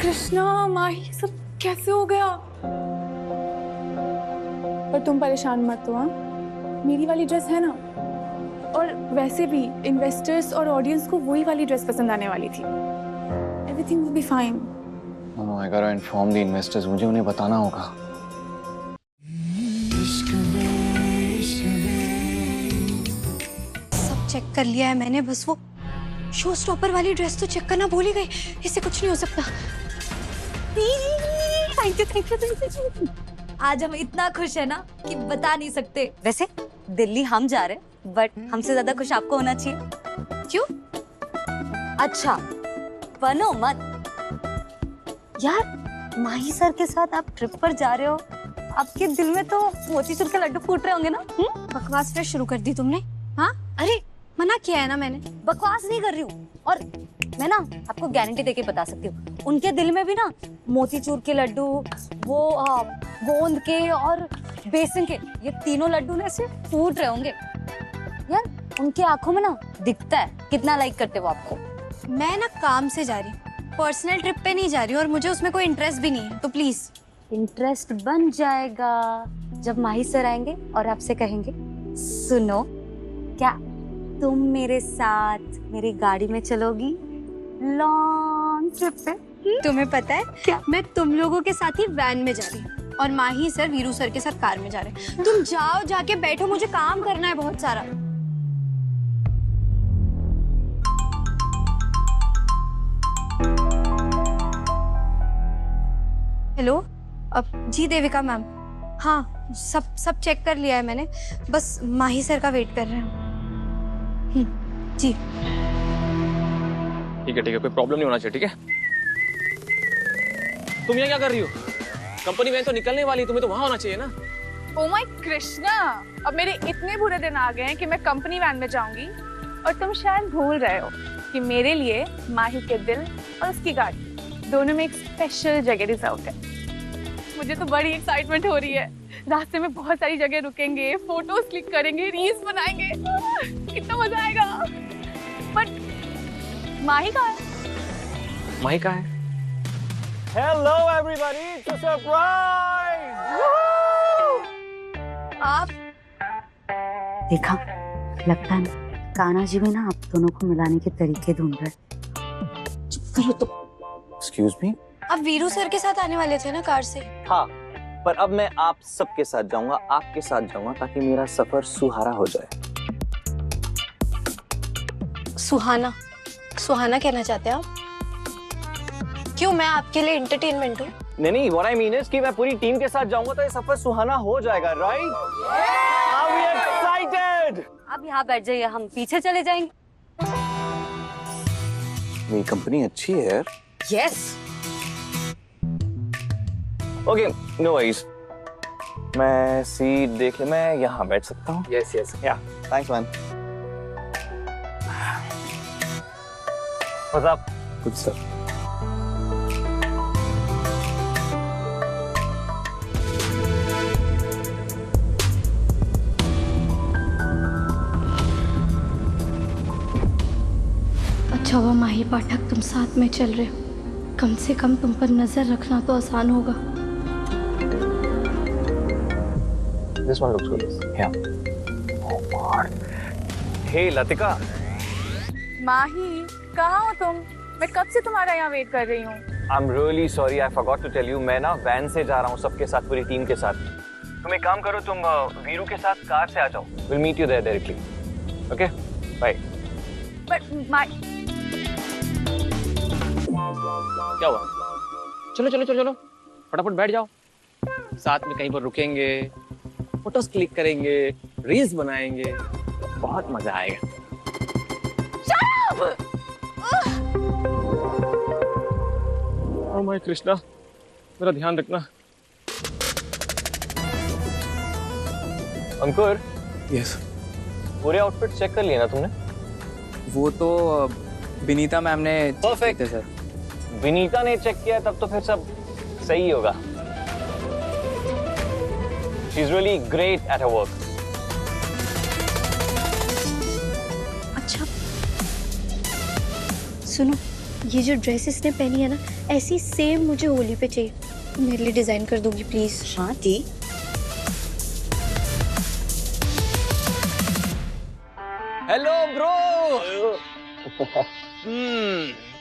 कृष्णा, माही, सब कैसे हो गया? पर तुम परेशान मत हो, हाँ? मेरी वाली ड्रेस है ना, और वैसे भी इन्वेस्टर्स और ऑडियंस को वही वाली ड्रेस पसंद आने वाली थी। Everything will be fine. No, I gotta inform the investors. मुझे उन्हें बताना होगा। सब चेक कर लिया है मैंने, बस वो शो स्टॉपर वाली ड्रेस तो चेक करना भूल ही गई। इससे कुछ नहीं हो सकता। Thank you thank you thank you. आज हम इतना खुश है ना कि बता नहीं सकते। वैसे दिल्ली हम जा रहे हैं, बट हमसे ज्यादा खुश आपको होना चाहिए। क्यों? अच्छा, बनो मत यार। माही सर के साथ आप ट्रिप पर जा रहे हो, आपके दिल में तो मोतीचूर के लड्डू फूट रहे होंगे ना? बकवास फिर शुरू कर दी तुमने। हाँ, अरे मना किया है ना मैंने। बकवास नहीं कर रही हूँ, और मैं ना आपको गारंटी देके बता सकती हूँ, उनके दिल में भी ना मोतीचूर के लड्डू, वो गोंद के और बेसन के, ये तीनों लड्डू ना ऐसे फूट रहे होंगे यार। उनकी आंखों में ना दिखता है कितना लाइक करते हो आपको। मैं ना काम से जा रही हूँ, पर्सनल ट्रिप पे नहीं जा रही हूँ, और मुझे उसमें कोई इंटरेस्ट भी नहीं है, तो प्लीज। इंटरेस्ट बन जाएगा जब माही सर आएंगे और आपसे कहेंगे, सुनो, क्या तुम मेरे साथ मेरी गाड़ी में चलोगी लॉन्ग ट्रिप पे? तुम्हें पता है क्या, मैं तुम लोगों के साथ ही वैन में जा रही हूँ, और माही सर वीरू सर के साथ कार में जा रहे हैं। तुम जाओ, जाके बैठो, मुझे काम करना है बहुत सारा। हेलो, अब जी देविका मैम। हाँ, सब चेक कर लिया है मैंने, बस माही सर का वेट कर रहे हैं। जी ठीक है, कोई प्रॉब्लम नहीं होना चाहिए, ठीक है? तुम यहाँ क्या कर रही हो? कंपनी वैन तो निकलने वाली, तुम्हें तो वहाँ होना चाहिए ना। ओ माय कृष्णा, अब मेरे इतने बुरे दिन आ गए हैं कि मैं कंपनी वैन में जाऊंगी, और तुम शायद भूल रहे हो कि मेरे लिए माही के दिल और उसकी गाड़ी दोनों में एक स्पेशल जगह रिजर्व है। मुझे तो बड़ी एक्साइटमेंट हो रही है। रास्ते में बहुत सारी जगह रुकेंगे, फोटोज क्लिक करेंगे, रील्स बनाएंगे, कितना मजा आएगा। बट माही कहाँ है? माही कहाँ है? Hello everybody, it's a surprise! आप देखा, लगता है ना कान्हा जी भी ना आप दोनों को मिलाने के तरीके ढूंढ रहे हैं। चुप करो तो। Excuse me? अब वीरू सर के साथ आने वाले थे ना कार से। हाँ, पर अब मैं आप सबके साथ जाऊंगा, आपके साथ जाऊंगा, ताकि मेरा सफर सुहारा हो जाए। सुहाना? सुहाना कहना चाहते हैं आप? क्यों, मैं आपके लिए एंटरटेनमेंट हूँ? नहीं, what I mean is कि मैं पूरी टीम के साथ जाऊंगा तो ये सफर सुहाना हो जाएगा, right? Are we excited? आप यहाँ बैठ जाइए, हम पीछे चले जाएंगे। मेरी कंपनी अच्छी है यार। यस। Okay, no worries. मैं सीट देख ले, मैं यहाँ बैठ सकता हूँ? Yes yes. Ya, thanks man. What's up? कुछ सर। अच्छा हुआ माही पाठक तुम साथ में चल रहे हो, कम से कम तुम पर नजर रखना तो आसान होगा। This one looks good. Yeah. Oh God. Hey Latika. माही, कहाँ हो तुम? मैं कब से तुम्हारा यहाँ वेट कर रही हूँ। I'm really sorry. I forgot to tell you. मैं ना वैन से जा रहा हूँ सबके साथ, पूरी टीम के साथ। तुम एक काम करो, तुम वीरू के साथ कार से आ जाओ। We'll meet you there directly. Okay? Bye. But माही, क्या हुआ? चलो, फटाफट बैठ जाओ। साथ में कहीं पर रुकेंगे, फोटोज क्लिक करेंगे, रील्स बनाएंगे, बहुत मजा आएगा। ओह माय कृष्णा, मेरा ध्यान रखना। अंकुर, यस, पूरे आउटफिट चेक कर लिए ना तुमने? वो तो विनीता मैम ने Perfect. थे सर। विनीता ने चेक किया तब तो फिर सब सही होगा। She's really great at her work. अच्छा सुनो, ये जो ड्रेस इसने पहनी है ना, ऐसी सेम मुझे होली पे चाहिए। मेरे लिए डिजाइन कर दोगी प्लीज? हाँ जी। Hello bro.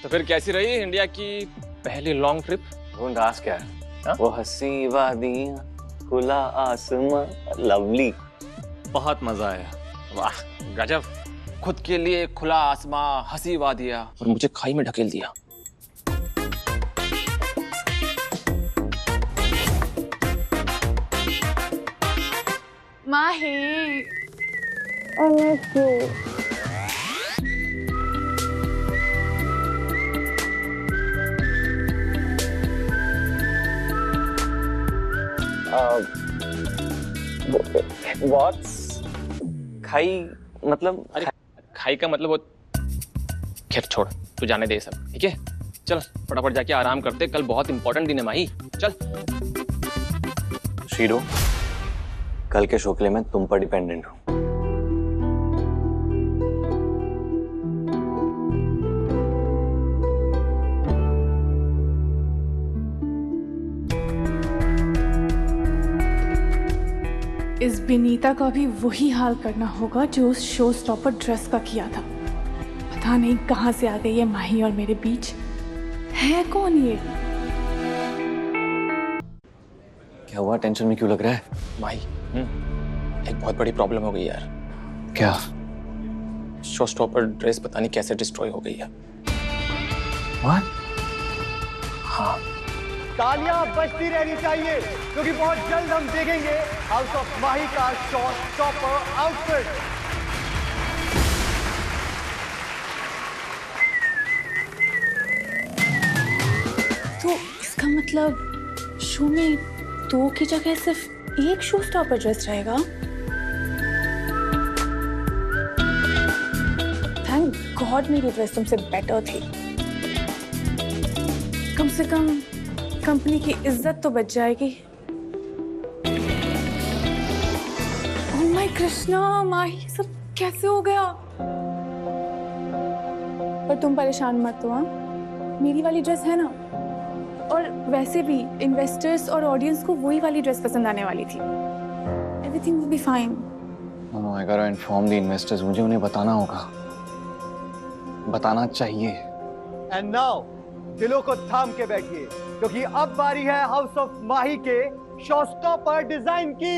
तो फिर कैसी रही इंडिया की पहली लॉन्ग ट्रिप? ढूंढ रास क्या है? हाँ? वो हंसी वादियाँ, खुला आसमां, लवली। बहुत मजा आया। वाह गजब। खुद के लिए खुला आसमां, हंसी वादियाँ और मुझे खाई में ढकेल दिया। माही, व्हाट्स खाई मतलब? अरे खाई का मतलब वो, खैर छोड़, तू जाने दे सब, ठीक है? चल फटाफट जाके आराम करते, कल बहुत इंपॉर्टेंट दिन है माही। चल। शीरो, कल के शो के लिए मैं तुम पर डिपेंडेंट हूँ। इस बिनीता का भी वही हाल करना होगा जो उस शो स्टॉपर ड्रेस का किया था। पता नहीं कहां से आ गई है माही और मेरे बीच। है कौन ये? क्या हुआ? टेंशन में क्यों लग रहा है? माही, एक बहुत बड़ी प्रॉब्लम हो गई यार। क्या? शो स्टॉपर ड्रेस पता नहीं कैसे डिस्ट्रॉय हो गई है। What? हाँ। तालियां बजती रहनी चाहिए क्योंकि बहुत जल्द हम देखेंगे हाउस ऑफ माही का शो स्टॉपर आउटफिट। तो इसका मतलब शो में 2 की जगह सिर्फ एक शो स्टॉपर ड्रेस रहेगा। थैंक गॉड मेरी ड्रेस तुमसे बेटर थी। कम से कम कंपनी की इज्जत तो बच जाएगी। ओह माय कृष्णा, माही सब कैसे हो गया? पर तुम परेशान मत हो, हाँ? मेरी वाली ड्रेस है ना। और वैसे भी इन्वेस्टर्स और ऑडियंस को वही वाली ड्रेस पसंद आने वाली थी। Everything will be fine. No, I gotta inform the investors. मुझे उन्हें बताना होगा, बताना चाहिए। एंड नाउ दिलों को थाम के बैठिए क्योंकि अब बारी है हाउस ऑफ माही के शो स्टॉपर डिजाइन की।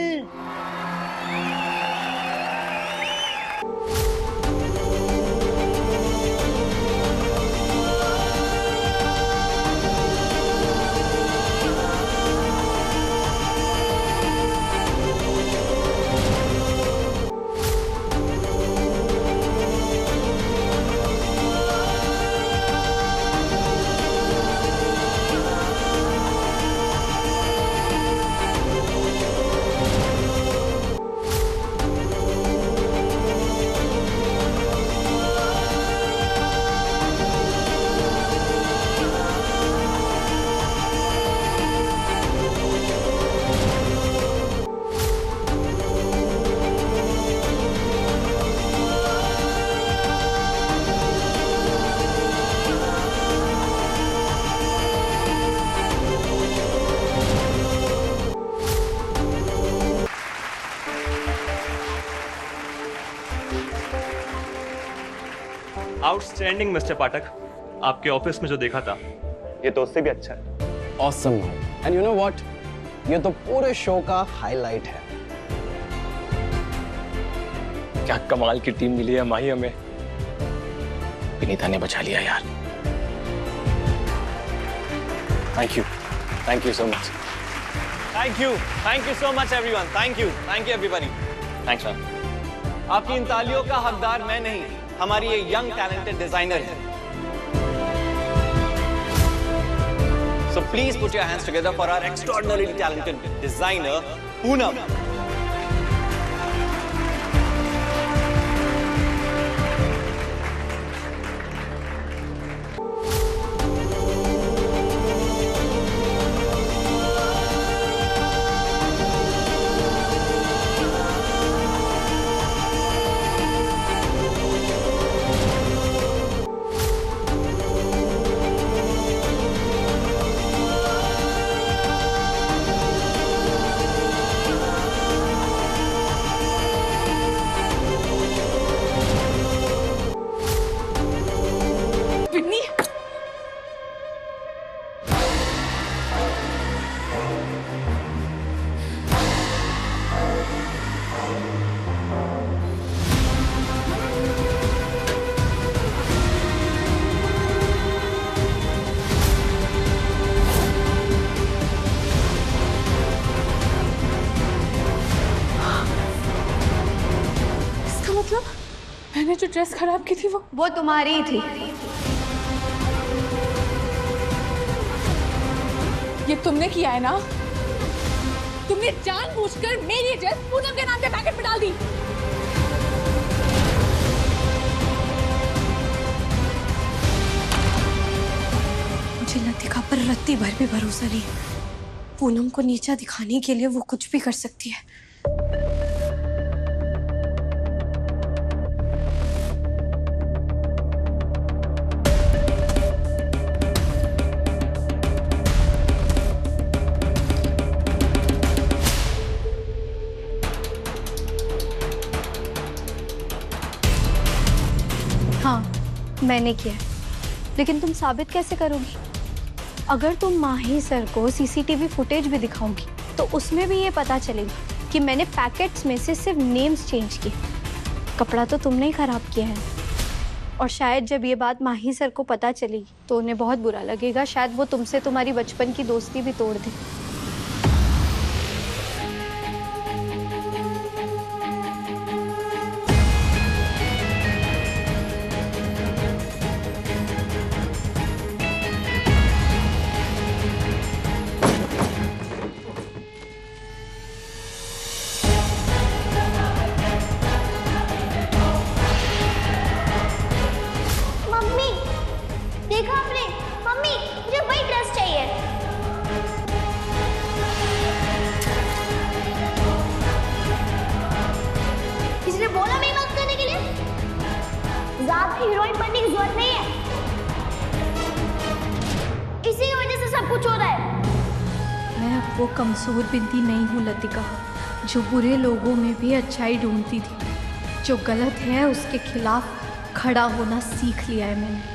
आउटस्टैंडिंग मिस्टर पाठक, आपके ऑफिस में जो देखा था ये तो उससे भी अच्छा है। Awesome. And you know what, ये तो पूरे शो का हाईलाइट है। क्या कमाल की टीम मिली है माही हमें। विनीता ने बचा लिया यार। Thank you so much. Thank you so much everyone. Thank you everybody. Thanks man. आपकी इन तालियों का हकदार मैं नहीं, हमारी ये यंग टैलेंटेड डिजाइनर है। So please put your hands together for our extraordinarily talented designer, Poonam. जो ड्रेस खराब की थी वो तुम्हारी ही थी। ये तुमने किया है ना? तुमने जानबूझकर मेरी ड्रेस पूनम के नाम के पैकेट में डाल दी। मुझे लतिका पर रत्ती भर भी भरोसा नहीं। पूनम को नीचा दिखाने के लिए वो कुछ भी कर सकती है। हाँ, मैंने किया, लेकिन तुम साबित कैसे करोगी? अगर तुम माही सर को सीसीटीवी फुटेज भी दिखाओगी तो उसमें भी ये पता चलेगा कि मैंने पैकेट्स में से सिर्फ नेम्स चेंज किए। कपड़ा तो तुमने ही खराब किया है। और शायद जब ये बात माही सर को पता चलेगी तो उन्हें बहुत बुरा लगेगा। शायद वो तुमसे तुम्हारी बचपन की दोस्ती भी तोड़ दे। देखा आपने? मम्मी, मुझे वही ड्रेस चाहिए। किसी ने बोला मेरी मदद करने के लिए? ज्यादा हीरोइन बनने की जरूरत नहीं है। इसी की वजह से सब कुछ हो रहा है। मैं अब वो कमजोर बिंदी नहीं हूँ लतिका, जो बुरे लोगों में भी अच्छाई ढूंढती थी। जो गलत है उसके खिलाफ खड़ा होना सीख लिया है मैंने।